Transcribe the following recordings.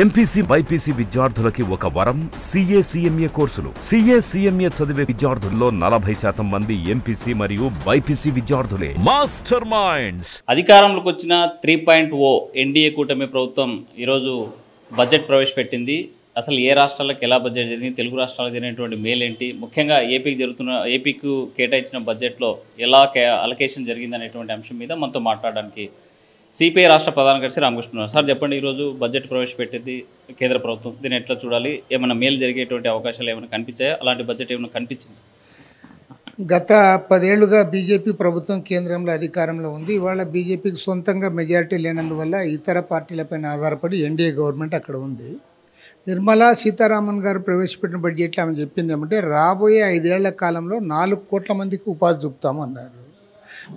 MPC BiPC విద్యార్థులకి ఒక వరం సీఏ సీఎంఏ కోర్సులు. సీఏ సీఎంఏ చదివే విద్యార్థుల్లో 40% మంది ఎంపీసీ మరియు బైపీసీ విద్యార్థులే. Master Minds. అధికారంలోకి వచ్చిన 3.0 ఎన్డీఏ కూటమి ప్రభుత్వం ఈరోజు బడ్జెట్ ప్రవేశపెట్టింది. అసలు ఏ రాష్ట్రాలకు ఎలా బడ్జెట్ జరిగింది, తెలుగు రాష్ట్రాలకు జరిగినటువంటి మేలేంటి, ముఖ్యంగా ఏపీకి కేటాయించిన బడ్జెట్లో ఎలా అలొకేషన్ జరిగింది అనేటువంటి అంశం మీద మనతో మాట్లాడడానికి సిపిఐ రాష్ట్ర ప్రధాన కార్యదర్శి రామకృష్ణ సార్, చెప్పండి. ఈరోజు బడ్జెట్ ప్రవేశపెట్టింది కేంద్ర ప్రభుత్వం, దీన్ని ఎట్లా చూడాలి? ఏమైనా మేలు జరిగేటువంటి అవకాశాలు ఏమైనా కనిపించాయా? అలాంటి బడ్జెట్ ఏమైనా కనిపించింది? గత 10 ఏళ్లుగా బీజేపీ ప్రభుత్వం కేంద్రంలో అధికారంలో ఉంది. ఇవాళ బీజేపీకి సొంతంగా మెజారిటీ లేనందువల్ల ఇతర పార్టీలపైన ఆధారపడి ఎన్డీఏ గవర్నమెంట్ అక్కడ ఉంది. నిర్మలా సీతారామన్ గారు ప్రవేశపెట్టిన బడ్జెట్లో ఆమె చెప్పింది ఏమంటే రాబోయే 5 ఏళ్ల కాలంలో 4 కోట్ల మందికి ఉపాధి చూపుతామన్నారు.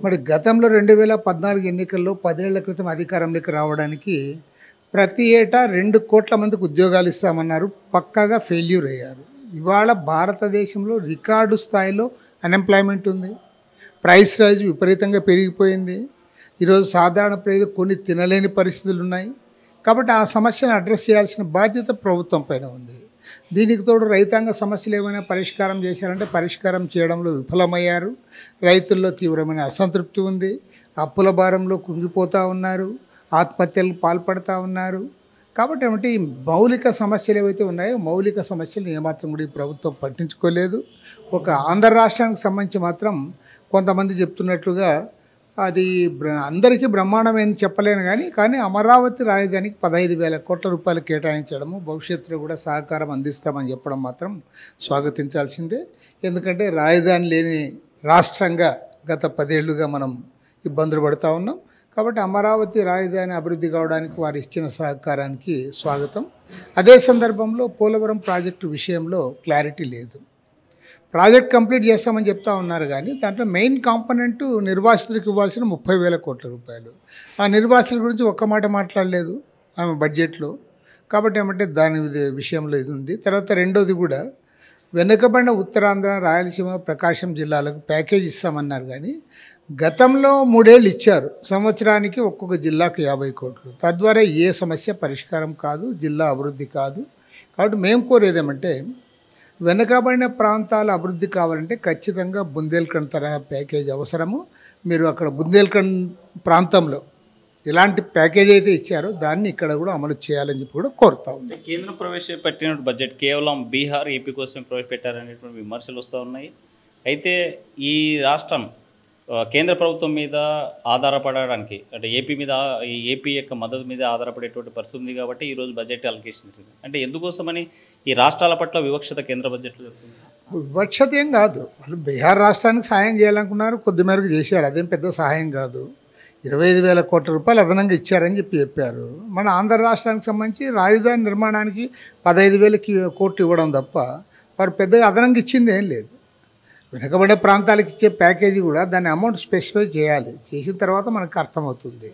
మరి గతంలో 2014 ఎన్నికల్లో 10 ఏళ్ల క్రితం అధికారంలోకి రావడానికి ప్రతి ఏటా 2 కోట్ల మందికి ఉద్యోగాలు ఇస్తామన్నారు. పక్కాగా ఫెయిల్యూర్ అయ్యారు. ఇవాళ భారతదేశంలో రికార్డు స్థాయిలో అన్ఎంప్లాయ్మెంట్ ఉంది. ప్రైస్ రైజ్ విపరీతంగా పెరిగిపోయింది. ఈరోజు సాధారణ ప్రజలు కొన్ని తినలేని పరిస్థితులు ఉన్నాయి. కాబట్టి ఆ సమస్యను అడ్రస్ చేయాల్సిన బాధ్యత ప్రభుత్వం పైన ఉంది. దీనికి తోడు రైతాంగ సమస్యలు ఏమైనా పరిష్కారం చేశారంటే పరిష్కారం చేయడంలో విఫలమయ్యారు. రైతుల్లో తీవ్రమైన అసంతృప్తి ఉంది. అప్పుల భారంలో కుంగిపోతూ ఉన్నారు. ఆత్మహత్యలకు పాల్పడుతూ ఉన్నారు. కాబట్టి ఏమంటే ఈ మౌలిక సమస్యలు ఏవైతే ఉన్నాయో మౌలిక సమస్యలు ఏమాత్రం కూడా ఈ ప్రభుత్వం పట్టించుకోలేదు. ఒక ఆంధ్ర రాష్ట్రానికి సంబంధించి మాత్రం కొంతమంది చెప్తున్నట్లుగా అది అందరికీ బ్రహ్మాండమేని చెప్పలేను కానీ అమరావతి రాజధానికి 15,000 కోట్ల రూపాయలు కేటాయించడము, భవిష్యత్తులో కూడా సహకారం అందిస్తామని చెప్పడం మాత్రం స్వాగతించాల్సిందే. ఎందుకంటే రాజధాని లేని రాష్ట్రంగా గత 10 ఏళ్లుగా మనం ఇబ్బందులు పడుతూ ఉన్నాం. కాబట్టి అమరావతి రాజధాని అభివృద్ధి కావడానికి వారు ఇచ్చిన సహకారానికి స్వాగతం. అదే సందర్భంలో పోలవరం ప్రాజెక్టు విషయంలో క్లారిటీ లేదు. ప్రాజెక్ట్ కంప్లీట్ చేస్తామని చెప్తా ఉన్నారు కానీ దాంట్లో మెయిన్ కాంపోనెంట్ నిర్వాసితులకు ఇవ్వాల్సిన 30,000 కోట్ల రూపాయలు. ఆ నిర్వాసితుల గురించి ఒక్క మాట మాట్లాడలేదు ఆమె బడ్జెట్లో. కాబట్టి ఏమంటే దాని విషయంలో ఇది ఉంది. తర్వాత రెండోది కూడా వెనుకబడిన ఉత్తరాంధ్ర, రాయలసీమ, ప్రకాశం జిల్లాలకు ప్యాకేజ్ ఇస్తామన్నారు కానీ గతంలో 3 ఏళ్ళు ఇచ్చారు. సంవత్సరానికి ఒక్కొక్క జిల్లాకు 50 కోట్లు. తద్వారా ఏ సమస్య పరిష్కారం కాదు, జిల్లా అభివృద్ధి కాదు. కాబట్టి మేము కోరేది ఏమంటే వెనుకబడిన ప్రాంతాల అభివృద్ధి కావాలంటే ఖచ్చితంగా బుందేల్ఖండ్ తరహా ప్యాకేజ్ అవసరము. మీరు అక్కడ బుందేల్ఖండ్ ప్రాంతంలో ఎలాంటి ప్యాకేజ్ అయితే ఇచ్చారో దాన్ని ఇక్కడ కూడా అమలు చేయాలని చెప్పి కూడా కోరుతా ఉంది. కేంద్రం ప్రవేశపెట్టిన బడ్జెట్ కేవలం బీహార్, ఏపీ కోసం ప్రవేశపెట్టారనేటువంటి విమర్శలు వస్తూ ఉన్నాయి. అయితే ఈ రాష్ట్రం కేంద్ర ప్రభుత్వం మీద ఆధారపడడానికి అంటే ఏపీ యొక్క మద్దతు మీద ఆధారపడేటువంటి పరిస్థితి ఉంది కాబట్టి ఈరోజు బడ్జెట్ అలొకేషన్ జరిగింది. అంటే ఎందుకోసమని ఈ రాష్ట్రాల పట్ల వివక్షత కేంద్ర బడ్జెట్లో? వివక్షత ఏం కాదు. వాళ్ళు బీహార్ రాష్ట్రానికి సహాయం చేయాలనుకున్నారు, కొద్ది మేరకు చేశారు. అదేం పెద్ద సహాయం కాదు. 25,000 కోట్ల రూపాయలు అదనంగా ఇచ్చారని చెప్పారు. మన ఆంధ్ర రాష్ట్రానికి సంబంధించి రాజధాని నిర్మాణానికి 15,000 కోట్లు ఇవ్వడం తప్ప వారు పెద్దగా అదనంగా ఇచ్చింది ఏం లేదు. వెనుకబడే ప్రాంతాలకు ఇచ్చే ప్యాకేజీ కూడా దాని అమౌంట్ స్పెసిఫై చేయాలి. చేసిన తర్వాత మనకు అర్థమవుతుంది.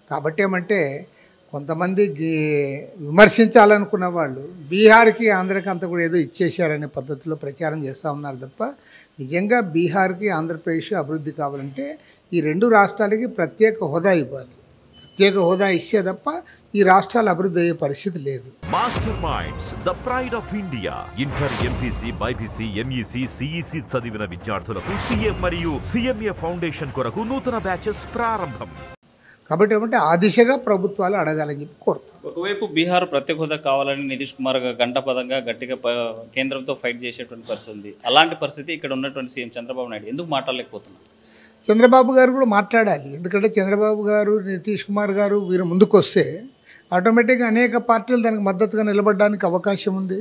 కాబట్టి ఏమంటే కొంతమంది విమర్శించాలనుకున్న వాళ్ళు బీహార్కి, ఆంధ్రకి అంతా కూడా ఏదో ఇచ్చేశారనే పద్ధతిలో ప్రచారం చేస్తూ ఉన్నారు తప్ప నిజంగా బీహార్కి, ఆంధ్రప్రదేశ్ అభివృద్ధి కావాలంటే ఈ 2 రాష్ట్రాలకి ప్రత్యేక హోదా ఇవ్వాలి. ప్రత్యేక హోదా ఇస్తే తప్ప ఈ రాష్ట్రాలు అభివృద్ధి అయ్యే పరిస్థితి లేదు. Master minds, the pride of India. Inter, MPC, BiPC, MEC, CEC చదివిన విద్యార్థులకు సీఏ మరియు సీఎంఏ ఫౌండేషన్ కొరకు నూతన బ్యాచెస్ ప్రారంభం. కాబట్టి ఏమంటే ఆ దిశగా ప్రభుత్వాలు అడగాలని చెప్పి కోరుతాం. ఒకవైపు బీహార్ ప్రత్యేక హోదా కావాలని నితీష్ కుమార్ గంటపదంగా గట్టిగా కేంద్రంతో ఫైట్ చేసేటువంటి పరిస్థితి ఉంది. అలాంటి పరిస్థితి ఇక్కడ ఉన్నటువంటి సీఎం చంద్రబాబు నాయుడు ఎందుకు మాట్లాడలేకపోతున్నారు? చంద్రబాబు గారు కూడా మాట్లాడాలి. ఎందుకంటే చంద్రబాబు గారు, నితీష్ కుమార్ గారు వీరు ముందుకు వస్తే ఆటోమేటిక్గా అనేక పార్టీలు దానికి మద్దతుగా నిలబడడానికి అవకాశం ఉంది.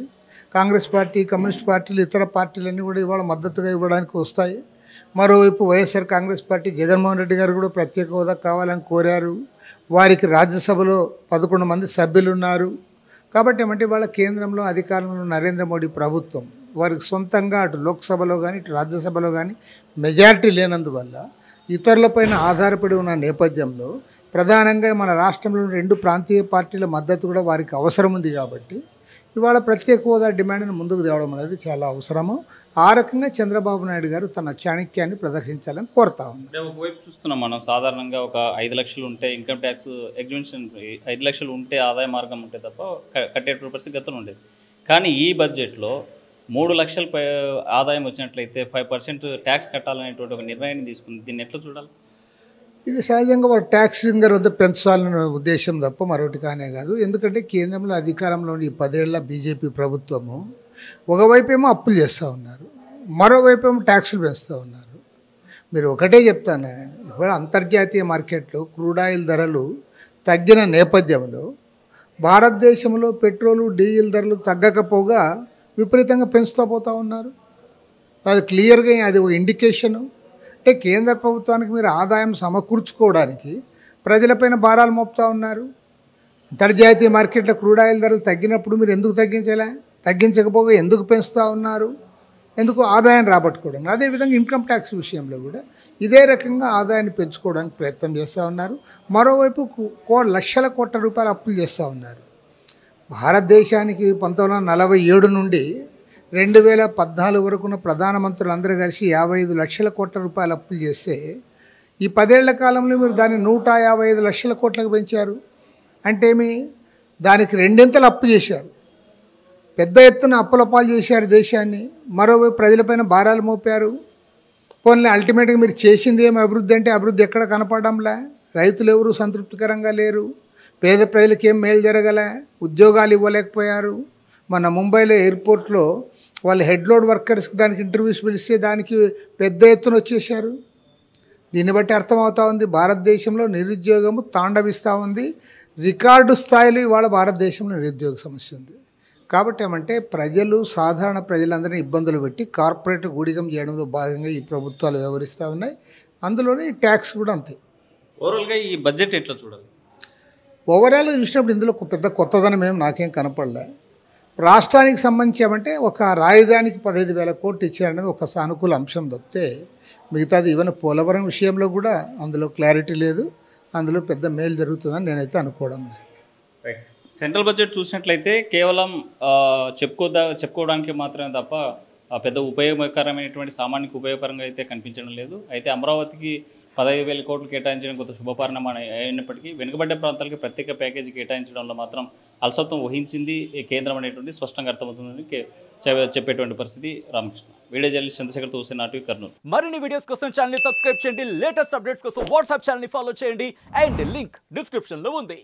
కాంగ్రెస్ పార్టీ, కమ్యూనిస్ట్ పార్టీలు, ఇతర పార్టీలన్నీ కూడా ఇవాళ మద్దతుగా ఇవ్వడానికి వస్తాయి. మరోవైపు వైఎస్ఆర్ కాంగ్రెస్ పార్టీ జగన్మోహన్ రెడ్డి గారు కూడా ప్రత్యేక హోదా కావాలని కోరారు. వారికి రాజ్యసభలో 11 మంది సభ్యులు ఉన్నారు. కాబట్టి ఏమంటే వాళ్ళ కేంద్రంలో అధికారంలో నరేంద్ర మోడీ ప్రభుత్వం వారికి సొంతంగా అటు లోక్సభలో కానీ ఇటు రాజ్యసభలో కానీ మెజారిటీ లేనందువల్ల ఇతరులపైన ఆధారపడి ఉన్న నేపథ్యంలో ప్రధానంగా మన రాష్ట్రంలో 2 ప్రాంతీయ పార్టీల మద్దతు కూడా వారికి అవసరం ఉంది. కాబట్టి ఇవాళ ప్రత్యేక హోదా డిమాండ్ను ముందుకు తేవడం అనేది చాలా అవసరము. ఆ రకంగా చంద్రబాబు నాయుడు గారు తన చాణక్యాన్ని ప్రదర్శించాలని కోరుతా ఉన్నారు. అంటే ఒకవైపు చూస్తున్నాం మనం సాధారణంగా ఒక 5 లక్షలు ఉంటే ఇన్కమ్ ట్యాక్స్ ఎగ్జిబిషన్ 5 లక్షలు ఉంటే ఆదాయ మార్గం ఉంటే తప్ప కట్టేటువంటి పరిస్థితి గతంలో ఉండేది. కానీ ఈ బడ్జెట్లో 3 లక్షల ఆదాయం వచ్చినట్లయితే 5% ట్యాక్స్ కట్టాలనేటువంటి ఒక నిర్ణయాన్ని తీసుకుంది. దీన్ని ఎట్లా చూడాలి? ఇది సహజంగా వారు ట్యాక్స్ సింగర్ వద్ద పెంచాలనే ఉద్దేశం తప్ప మరొకటి కానే కాదు. ఎందుకంటే కేంద్రంలో అధికారంలో ఈ 10 ఏళ్ల బీజేపీ ప్రభుత్వము ఒకవైపు ఏమో అప్పులు చేస్తూ ఉన్నారు, మరోవైపు ఏమో ట్యాక్సులు పెంచుతూ ఉన్నారు. మీరు ఒకటే చెప్తాను నేను, ఇప్పుడు అంతర్జాతీయ మార్కెట్లో క్రూడ్ ఆయిల్ ధరలు తగ్గిన నేపథ్యంలో భారతదేశంలో పెట్రోలు డీజిల్ ధరలు తగ్గకపోగా విపరీతంగా పెంచుతూ పోతూ ఉన్నారు. అది క్లియర్గా అది ఒక ఇండికేషను. అంటే కేంద్ర ప్రభుత్వానికి మీరు ఆదాయం సమకూర్చుకోవడానికి ప్రజలపైన భారాలు మోపుతూ ఉన్నారు. అంతర్జాతీయ మార్కెట్లో క్రూడ్ ఆయిల్ ధరలు తగ్గినప్పుడు మీరు ఎందుకు తగ్గించలే, తగ్గించకపోగా ఎందుకు పెంచుతూ ఉన్నారు, ఎందుకు ఆదాయం రాబట్టుకోవడం. అదేవిధంగా ఇన్కమ్ ట్యాక్స్ విషయంలో కూడా ఇదే రకంగా ఆదాయాన్ని పెంచుకోవడానికి ప్రయత్నం చేస్తూ ఉన్నారు. మరోవైపు లక్షల కోట్ల రూపాయల అప్పులు చేస్తూ ఉన్నారు. భారతదేశానికి 1947 నుండి 2014 వరకున్న ప్రధానమంత్రులు అందరూ కలిసి 55 లక్షల కోట్ల రూపాయలు అప్పులు చేస్తే ఈ 10 ఏళ్ల కాలంలో మీరు దాన్ని 155 లక్షల కోట్లకు పెంచారు. అంటే దానికి 2 అప్పు చేశారు. పెద్ద ఎత్తున అప్పుల పాలు చేశారు దేశాన్ని. మరోవైపు ప్రజలపైన భారాలు మోపారు. పోనీ అల్టిమేట్గా మీరు చేసింది ఏమి అభివృద్ధి అంటే అభివృద్ధి ఎక్కడ కనపడంలే. రైతులు ఎవరు సంతృప్తికరంగా లేరు. పేద ప్రజలకు ఏం మేలు జరగలే. ఉద్యోగాలు ఇవ్వలేకపోయారు. మన ముంబైలో ఎయిర్పోర్ట్లో వాళ్ళు హెడ్ లోడ్ వర్కర్స్కి దానికి ఇంటర్వ్యూస్ పిలిస్తే దానికి పెద్ద ఎత్తున వచ్చేసారు. దీన్ని బట్టి అర్థమవుతా ఉంది భారతదేశంలో నిరుద్యోగము తాండవిస్తూ ఉంది. రికార్డు స్థాయిలో ఇవాళ భారతదేశంలో నిరుద్యోగ సమస్య ఉంది. కాబట్టి ఏమంటే ప్రజలు సాధారణ ప్రజలందరినీ ఇబ్బందులు పెట్టి కార్పొరేట్ గూడిగం చేయడంలో భాగంగా ఈ ప్రభుత్వాలు వ్యవహరిస్తూ ఉన్నాయి. అందులోనే ఈ ట్యాక్స్ కూడా అంతే. ఓవరాల్గా ఈ బడ్జెట్ ఎట్లా చూడాలి? ఓవరాల్గా చూసినప్పుడు ఇందులో పెద్ద కొత్తదనం ఏం నాకేం కనపడలే. రాష్ట్రానికి సంబంధించి ఏమంటే ఒక రాజధానికి 15,000 కోట్లు ఇచ్చారనేది ఒక సానుకూల అంశం తప్పితే మిగతాది ఈవెన్ పోలవరం విషయంలో కూడా అందులో క్లారిటీ లేదు. అందులో పెద్ద మేలు జరుగుతుందని నేనైతే అనుకోవడం లేదు. రైట్. సెంట్రల్ బడ్జెట్ చూసినట్లయితే కేవలం చెప్పుకోవడానికి మాత్రమే తప్ప పెద్ద ఉపయోగకరమైనటువంటి సామాన్యకు ఉపయోగకరంగా అయితే కనిపించడం లేదు. అయితే అమరావతికి 15,000 కోట్లు కేటాయించడం కొంత శుభపరిణామం అయినప్పటికీ వెనుకబడ్డ ప్రాంతాలకి ప్రత్యేక ప్యాకేజీ కేటాయించడంలో మాత్రం అలసత్వం వహించింది కేంద్రం అనేటువంటి స్పష్టంగా అర్థమవుతుందని చెప్పేటువంటి పరిస్థితి. రామకృష్ణ, వీడియో జర్నలిస్ట్ చంద్రశేఖర్ తోసి నాటి కర్నూలు. మరిన్ని వీడియోస్ కోసం ఛానల్ సబ్స్క్రైబ్ చేయండి. లేటెస్ట్ అప్డేట్స్ కోసం వాట్సాప్ ఛానల్ ఫాలో చేయండి. అండ్ లింక్ డిస్క్రిప్షన్ లో ఉంది.